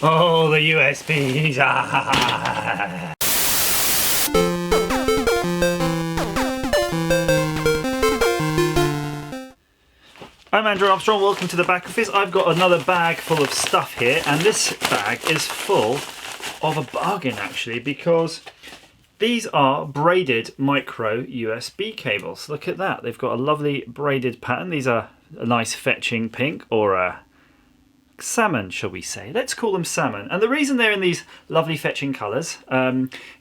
Oh, the USBs. Ah. I'm Andrew Armstrong, welcome to the back office. I've got another bag full of stuff here, and this bag is full of a bargain actually, because these are braided micro USB cables. Look at that, they've got a lovely braided pattern. These are a nice fetching pink, or a salmon, shall we say. Let's call them salmon. And the reason they're in these lovely fetching colours,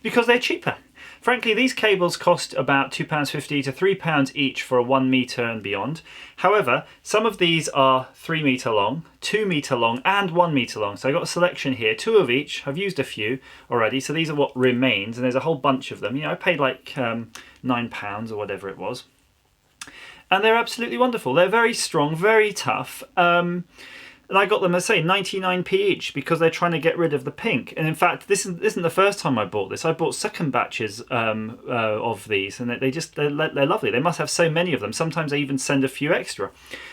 because they're cheaper. Frankly, these cables cost about £2.50 to £3 each for a 1 metre and beyond. However, some of these are 3 metre long, 2 metre long and 1 metre long. So I got a selection here, 2 of each. I've used a few already, so these are what remains, and there's a whole bunch of them. You know, I paid like £9 or whatever it was. And they're absolutely wonderful. They're very strong, very tough. And I got them, I say, 99p each, because they're trying to get rid of the pink. And in fact, this isn't the first time I bought this. I bought second batches of these, and they're lovely. They must have so many of them. Sometimes they even send a few extra.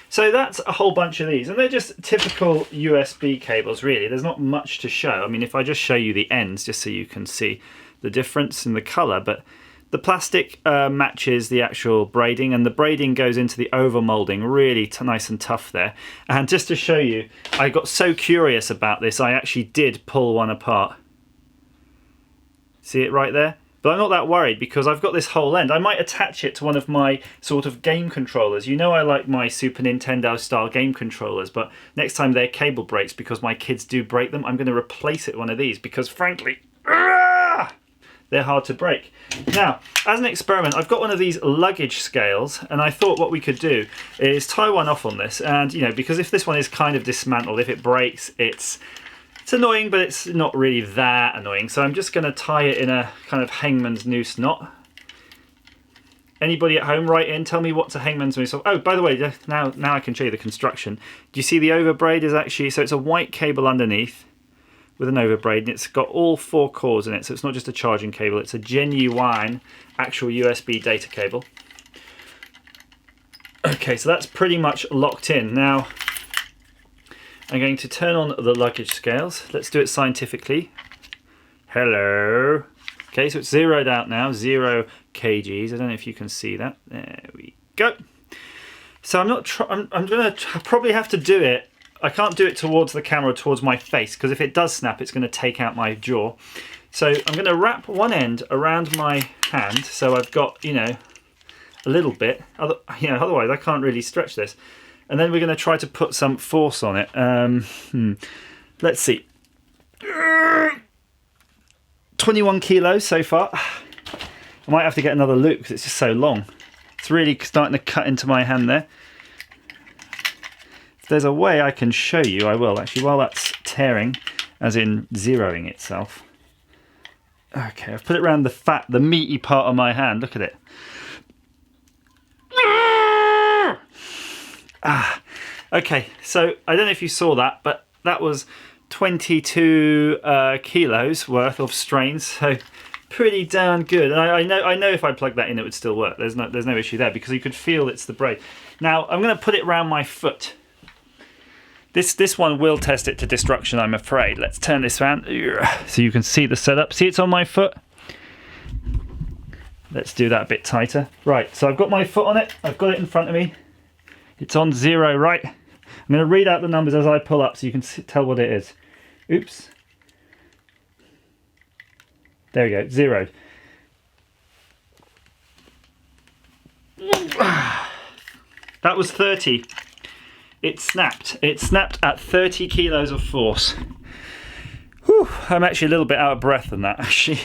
So that's a whole bunch of these, and they're just typical USB cables, really. There's not much to show. I mean, if I just show you the ends, just so you can see the difference in the colour, but the plastic matches the actual braiding, and the braiding goes into the over moulding, really nice and tough there. And just to show you, I got so curious about this, I actually did pull one apart. See it right there? But I'm not that worried, because I've got this whole end. I might attach it to one of my sort of game controllers. You know, I like my Super Nintendo style game controllers, but next time their cable breaks, because my kids do break them, I'm going to replace it with one of these, because frankly, they're hard to break. Now, as an experiment, I've got one of these luggage scales, and I thought what we could do is tie one off on this. And, you know, because if this one is kind of dismantled, if it breaks, it's annoying, but it's not really that annoying. So I'm just going to tie it in a kind of hangman's noose knot. Anybody at home, write in, tell me what's a hangman's noose. Oh, by the way, now I can show you the construction. Do you see the overbraid is actually, so it's a white cable underneath with an overbraid, and it's got all 4 cords in it, so it's not just a charging cable, it's a genuine actual USB data cable. Okay, so that's pretty much locked in. Now I'm going to turn on the luggage scales. Let's do it scientifically. Hello. Okay, so it's zeroed out now, 0 kgs. I don't know if you can see that. There we go. So I'm gonna probably have to do it. I can't do it towards the camera, towards my face, because if it does snap, it's going to take out my jaw. So I'm going to wrap one end around my hand, so I've got, you know, a little bit. Otherwise I can't really stretch this. And then we're going to try to put some force on it. Let's see. 21 kilos so far. I might have to get another loop because it's just so long. It's really starting to cut into my hand there. If there's a way I can show you, I will actually, while that's tearing, as in zeroing itself. Okay, I've put it around the meaty part of my hand. Look at it. Okay, so I don't know if you saw that, but that was 22 kilos worth of strains, so pretty darn good. And I know if I plug that in, it would still work. There's no issue there, because you could feel it's the braid. Now I'm going to put it around my foot. This one will test it to destruction, I'm afraid. Let's turn this around so you can see the setup. See, it's on my foot. Let's do that a bit tighter. Right, so I've got my foot on it. I've got it in front of me. It's on 0, right? I'm going to read out the numbers as I pull up so you can tell what it is. Oops. There we go, 0. That was 30. It snapped. It snapped at 30 kilos of force. Whew, I'm actually a little bit out of breath on that, actually.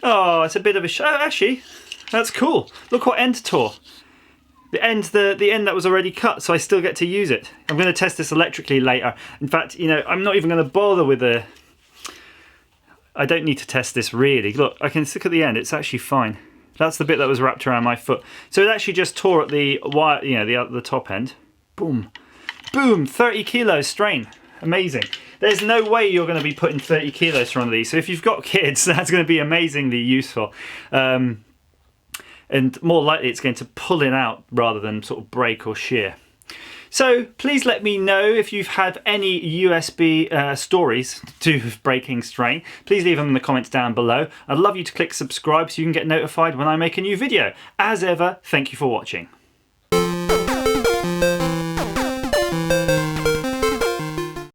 Oh, it's a bit of a actually, that's cool. Look what end tore. The end that was already cut, so I still get to use it. I'm going to test this electrically later. In fact, you know, I'm not even going to bother with the... I don't need to test this really. Look, I can look at the end. It's actually fine. That's the bit that was wrapped around my foot. So it actually just tore at the wire, you know, the top end. Boom. Boom, 30 kilos strain. Amazing. There's no way you're going to be putting 30 kilos for one of these. So if you've got kids, that's going to be amazingly useful. And more likely it's going to pull it out rather than sort of break or shear. So please let me know if you've had any USB stories to do with breaking strain. Please leave them in the comments down below. I'd love you to click subscribe so you can get notified when I make a new video. As ever, thank you for watching.